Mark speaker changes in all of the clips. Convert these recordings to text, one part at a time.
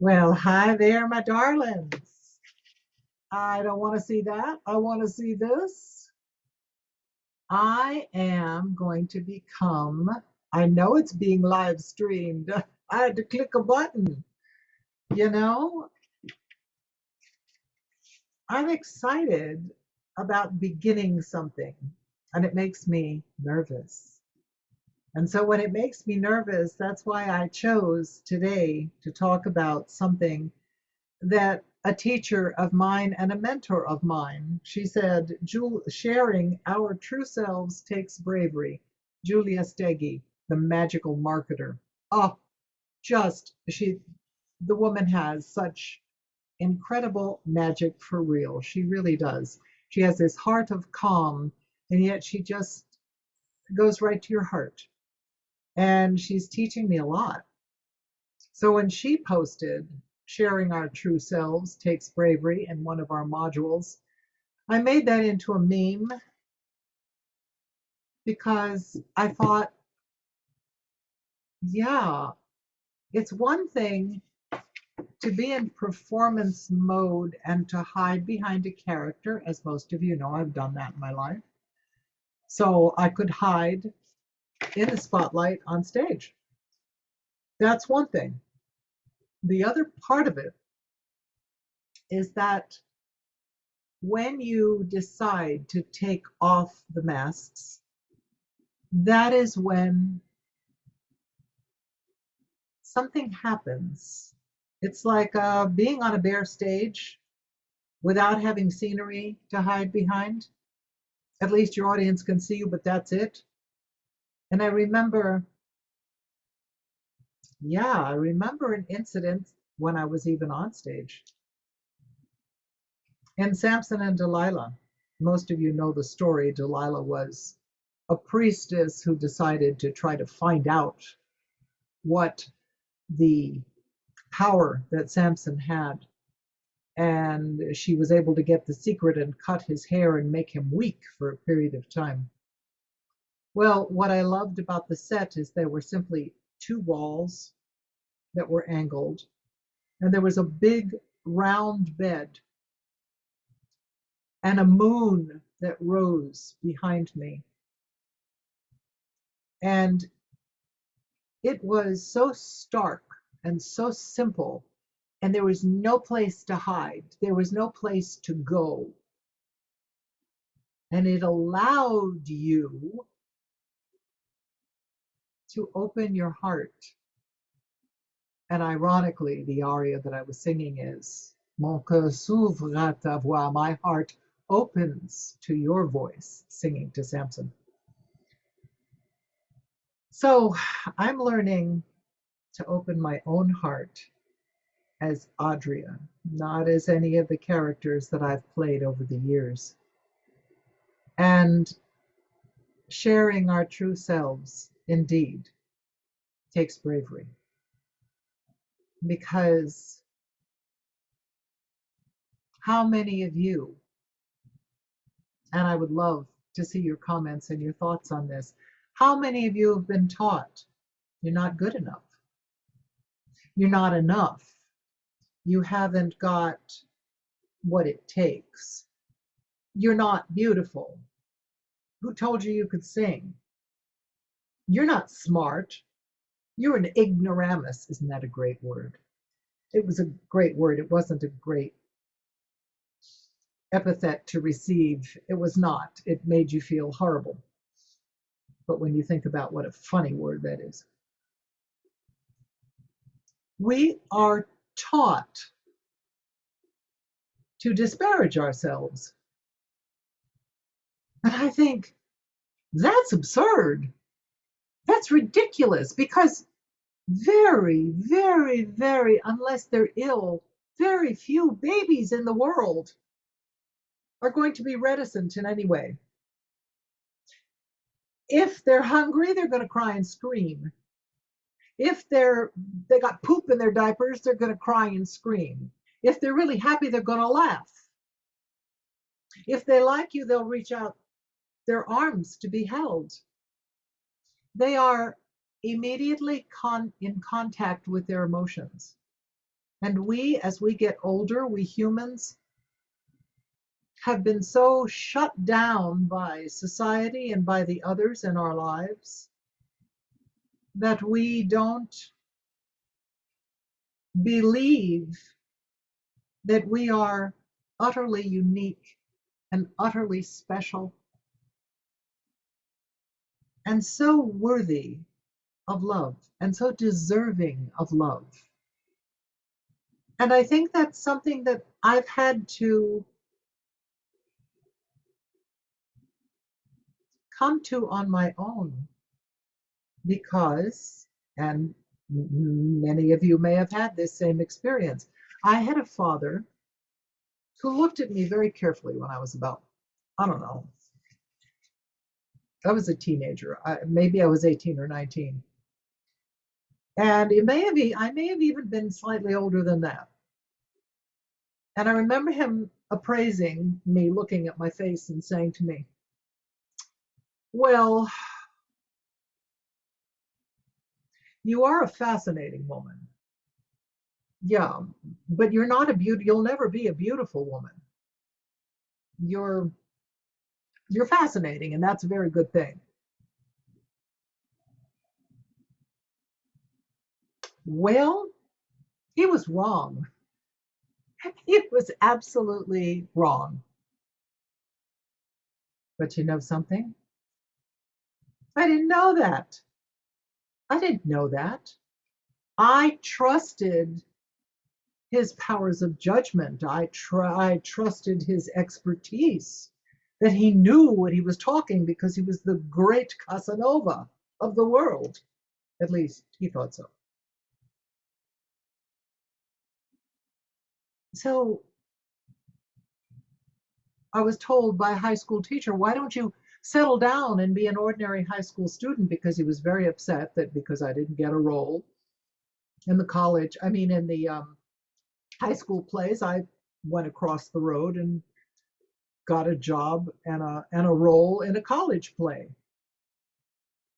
Speaker 1: Well, hi there, my darlings. I don't want to see that. I want to see this. I am going to become, I know it's being live streamed. I had to click a button. You know, I'm excited about beginning something, and it makes me nervous. And so when it makes me nervous, that's why I chose today to talk about something that a teacher of mine and a mentor of mine, she said, sharing our true selves takes bravery. Julia Steggy, the magical marketer. Oh, the woman has such incredible magic for real. She really does. She has this heart of calm, and yet she just goes right to your heart. And she's teaching me a lot. So when she posted sharing our true selves takes bravery in one of our modules, I made that into a meme because I thought, yeah, it's one thing to be in performance mode and to hide behind a character, as most of you know, I've done that in my life. So I could hide in the spotlight on stage. That's one thing. The other part of it is that when you decide to take off the masks, that is when something happens. It's like being on a bare stage without having scenery to hide behind. At least your audience can see you, but that's it. And I remember an incident when I was even on stage. In Samson and Delilah, most of you know the story. Delilah was a priestess who decided to try to find out what the power that Samson had. And she was able to get the secret and cut his hair and make him weak for a period of time. Well, what I loved about the set is there were simply two walls that were angled, and there was a big round bed and a moon that rose behind me. And it was so stark and so simple, and there was no place to hide, there was no place to go. And it allowed you to open your heart. And ironically, the aria that I was singing is Mon cœur s'ouvre à ta voix. My heart opens to your voice, singing to Samson. So I'm learning to open my own heart as Audria, not as any of the characters that I've played over the years. And sharing our true selves, indeed, takes bravery. Because how many of you, and I would love to see your comments and your thoughts on this, how many of you have been taught you're not good enough? You're not enough. You haven't got what it takes. You're not beautiful. Who told you you could sing? You're not smart. You're an ignoramus. Isn't that a great word? It was a great word. It wasn't a great epithet to receive. It was not. It made you feel horrible. But when you think about what a funny word that is, we are taught to disparage ourselves. And I think that's absurd. That's ridiculous because very, very, very, unless they're ill, very few babies in the world are going to be reticent in any way. If they're hungry, they're going to cry and scream. If they got poop in their diapers, they're going to cry and scream. If they're really happy, they're going to laugh. If they like you, they'll reach out their arms to be held. They are immediately in contact with their emotions. And as we get older, we humans have been so shut down by society and by the others in our lives that we don't believe that we are utterly unique and utterly special and so worthy of love and so deserving of love. And I think that's something that I've had to come to on my own because, and many of you may have had this same experience, I had a father who looked at me very carefully when I was about, I don't know, I was a teenager. Maybe I was 18 or 19. And I may have even been slightly older than that. And I remember him appraising me, looking at my face and saying to me, well, you are a fascinating woman. Yeah, but you'll never be a beautiful woman. You're you're fascinating, and that's a very good thing. Well, he was wrong. He was absolutely wrong. But you know something? I didn't know that. I didn't know that. I trusted his powers of judgment. I trusted his expertise, that he knew what he was talking because he was the great Casanova of the world. At least he thought so. So I was told by a high school teacher, why don't you settle down and be an ordinary high school student? Because he was very upset that because I didn't get a role in the college, I mean, in the high school plays, I went across the road and got a job and a role in a college play.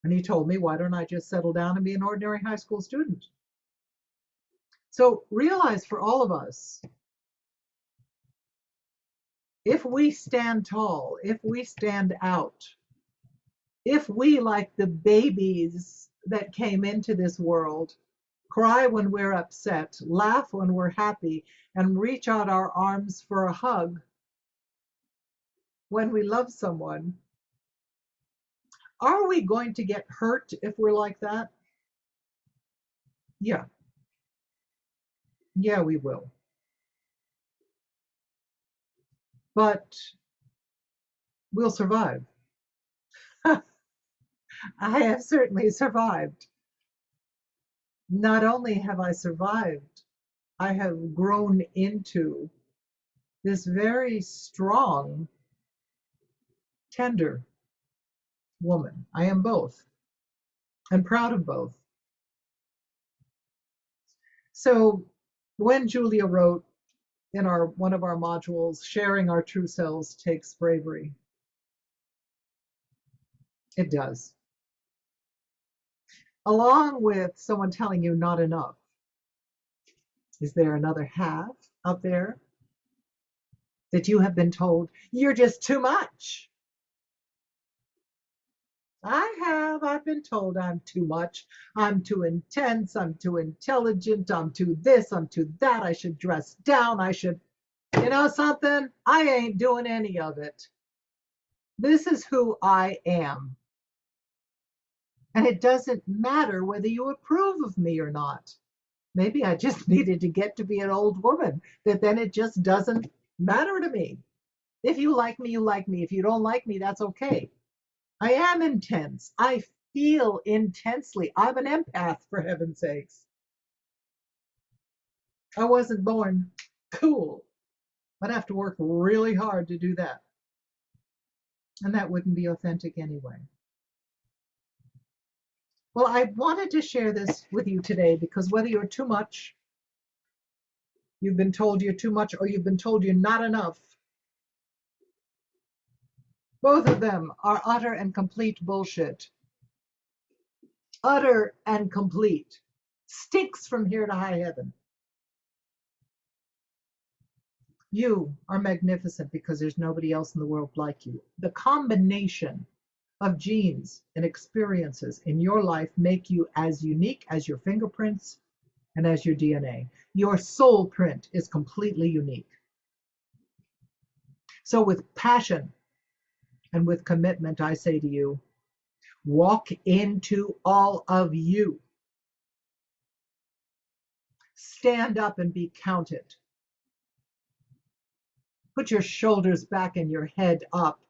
Speaker 1: And he told me, why don't I just settle down and be an ordinary high school student? So realize for all of us, if we stand tall, if we stand out, if we, like the babies that came into this world, cry when we're upset, laugh when we're happy, and reach out our arms for a hug when we love someone, are we going to get hurt if we're like that? Yeah, yeah, we will. But we'll survive. I have certainly survived. Not only have I survived, I have grown into this very strong, tender woman. I am both, and proud of both. So when Julia wrote in our one of our modules, sharing our true selves takes bravery, it does. Along with someone telling you not enough. Is there another half out there that you have been told you're just too much? I've been told I'm too much. I'm too intense. I'm too intelligent. I'm too this. I'm too that. I should dress down. I should, you know something? I ain't doing any of it. This is who I am. And it doesn't matter whether you approve of me or not. Maybe I just needed to get to be an old woman, that then it just doesn't matter to me. If you like me, you like me. If you don't like me, that's okay. I am intense. I feel intensely. I'm an empath, for heaven's sakes. I wasn't born cool. I'd have to work really hard to do that. And that wouldn't be authentic anyway. Well, I wanted to share this with you today because whether you're too much, you've been told you're too much, or you've been told you're not enough, both of them are utter and complete bullshit. Utter and complete. Stinks from here to high heaven. You are magnificent because there's nobody else in the world like you. The combination of genes and experiences in your life make you as unique as your fingerprints and as your DNA. Your soul print is completely unique. So, with passion and with commitment, I say to you, walk into all of you. Stand up and be counted. Put your shoulders back and your head up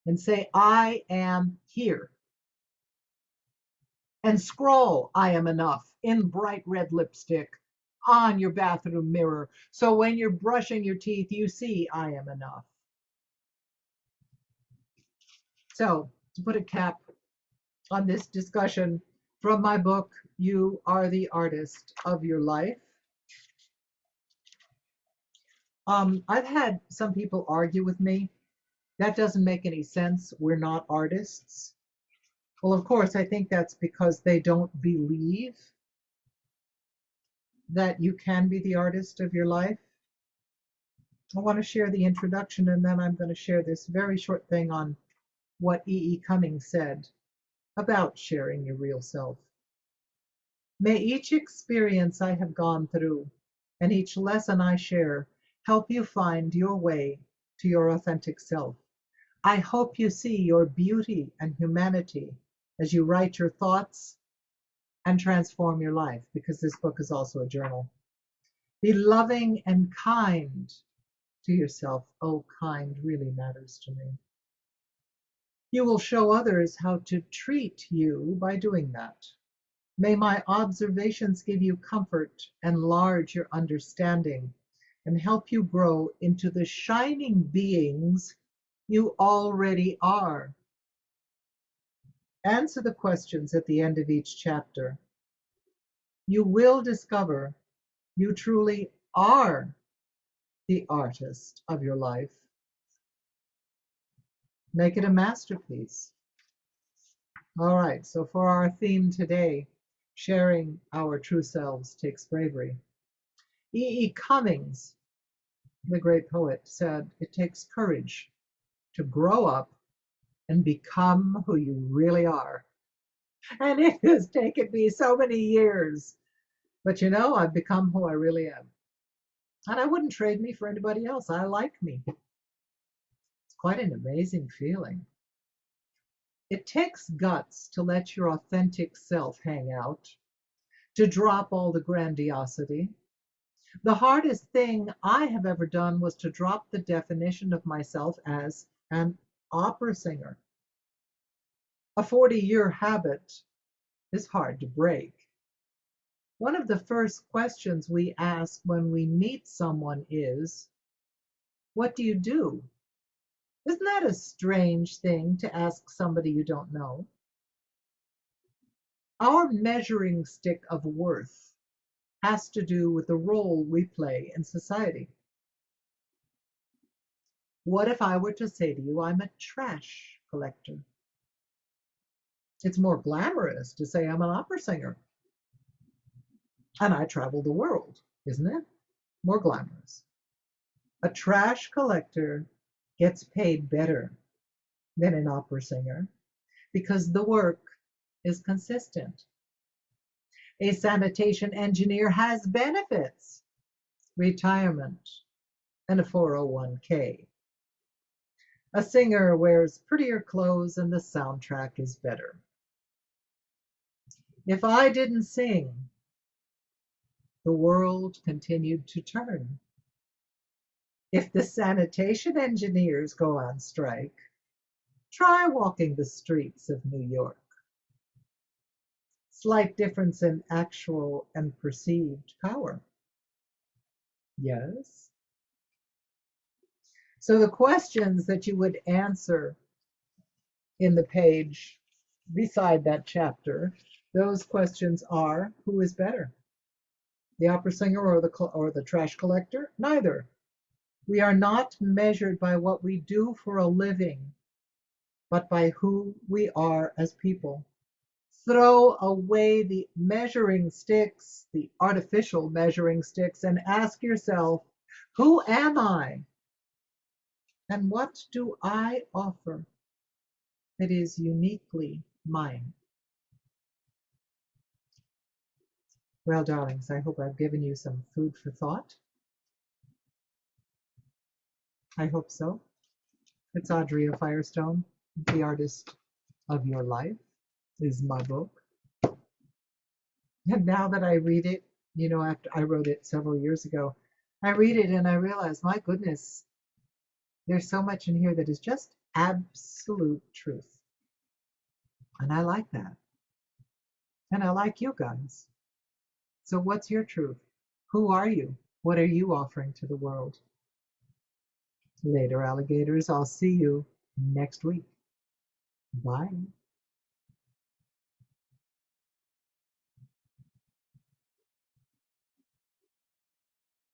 Speaker 1: and say, I am here. And scroll, I am enough, in bright red lipstick on your bathroom mirror. So when you're brushing your teeth, you see, I am enough. So, to put a cap on this discussion from my book, You Are the Artist of Your Life. I've had some people argue with me. That doesn't make any sense. We're not artists. Well, of course, I think that's because they don't believe that you can be the artist of your life. I want to share the introduction, and then I'm going to share this very short thing on what E. E. Cummings said about sharing your real self. May each experience I have gone through and each lesson I share help you find your way to your authentic self. I hope you see your beauty and humanity as you write your thoughts and transform your life, because this book is also a journal. Be loving and kind to yourself. Oh, kind really matters to me. You will show others how to treat you by doing that. May my observations give you comfort, enlarge your understanding, and help you grow into the shining beings you already are. Answer the questions at the end of each chapter. You will discover you truly are the artist of your life. Make it a masterpiece. All right, so for our theme today, sharing our true selves takes bravery. E. E. Cummings, the great poet, said it takes courage to grow up and become who you really are. And it has taken me so many years. But you know, I've become who I really am. And I wouldn't trade me for anybody else. I like me. It's quite an amazing feeling. It takes guts to let your authentic self hang out, to drop all the grandiosity. The hardest thing I have ever done was to drop the definition of myself as an opera singer. A 40-year habit is hard to break. One of the first questions we ask when we meet someone is, what do you do? Isn't that a strange thing to ask somebody you don't know? Our measuring stick of worth has to do with the role we play in society. What if I were to say to you, I'm a trash collector? It's more glamorous to say I'm an opera singer and I travel the world, isn't it? More glamorous. A trash collector gets paid better than an opera singer because the work is consistent. A sanitation engineer has benefits, retirement, and a 401k. A singer wears prettier clothes and the soundtrack is better. If I didn't sing, the world continued to turn. If the sanitation engineers go on strike, try walking the streets of New York. Slight difference in actual and perceived power. Yes. So the questions that you would answer in the page beside that chapter, those questions are, who is better? The opera singer or the trash collector? Neither. We are not measured by what we do for a living, but by who we are as people. Throw away the measuring sticks, the artificial measuring sticks, and ask yourself, Who am I? And what do I offer that is uniquely mine? Well, darlings, I hope I've given you some food for thought. I hope so. It's Audrey Firestone, The Artist of Your Life is my book. And now that I read it, after I wrote it several years ago, I read it and I realize, my goodness, there's so much in here that is just absolute truth. And I like that. And I like you guys. So what's your truth? Who are you? What are you offering to the world? Later, alligators. I'll see you next week. Bye.